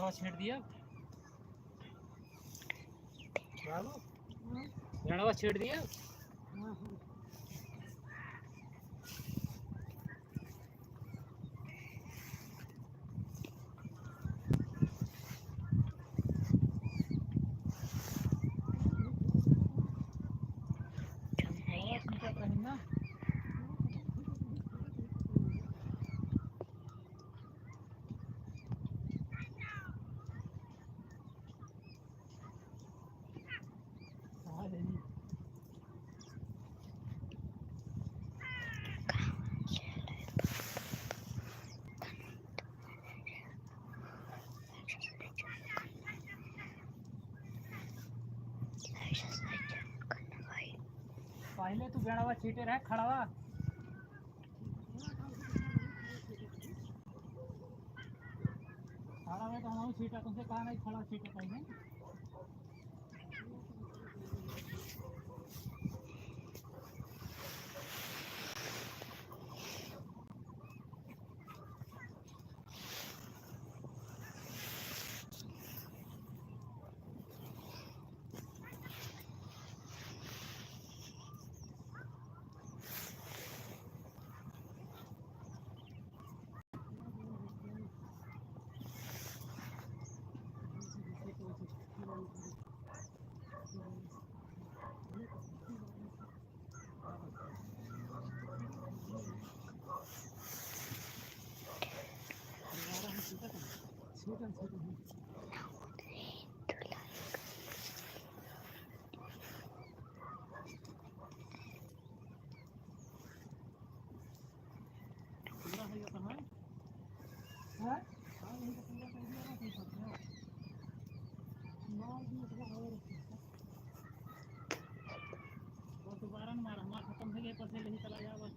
झाड़वा छेड़ दिया बाबू, झाड़वा छेड़ दिया। ना पहले तू बेड़ावा छीटे रहे खड़ावा खड़ा में तो हम छीटा तुमसे कहा नहीं खड़ा छीटे पहले दोबारा मारा हमारा खत्म हो गया पसे नहीं चला जाए बस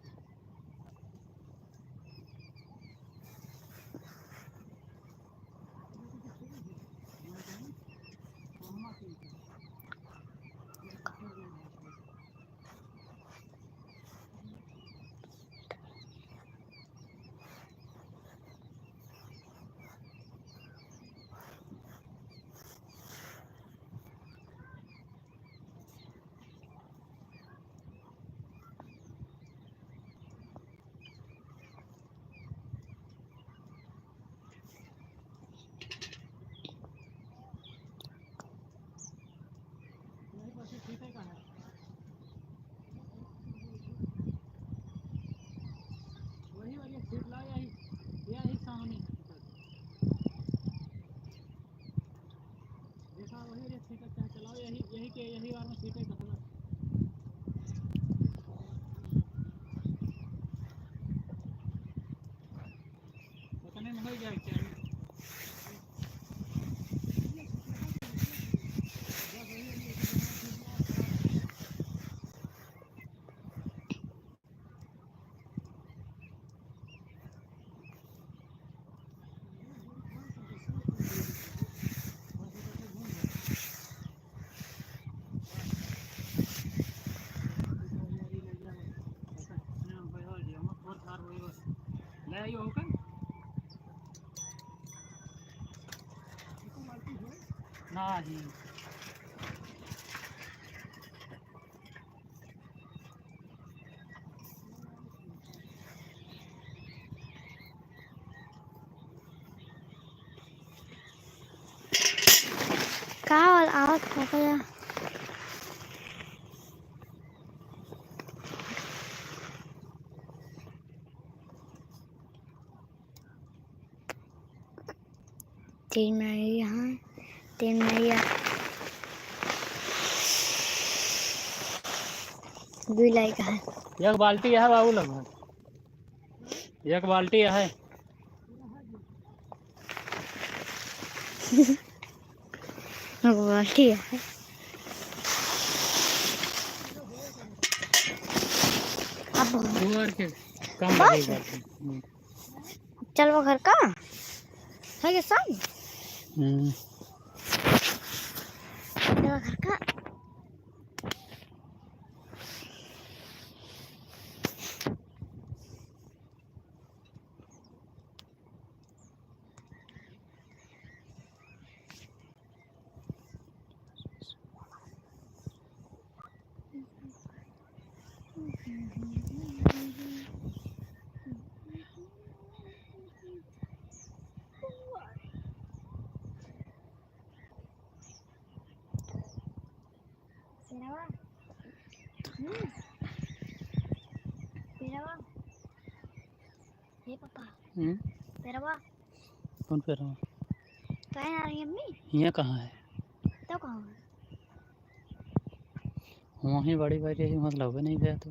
वही वाली सीट ला यही सामने देखा वही वाली सीट चाहे चलाओ यही बार में सीटें कसला उतने में हो जाए क्या ले यो होकर नहीं Kawal out pokoknya. Tin này hả? Tin này à? भी लाइक है एक बाल्टी है बाबू लगभग एक बाल्टी है बाल्टी है अब के कम लगेगा चल वो घर का है ये सब वो घर का ये पापा हम्म, पेरवा कौन पे रहा? कहाँ आ रही है अम्मी यहाँ कहाँ है? तो कहाँ वहीं बड़ी बारी है, मतलब नहीं गया तो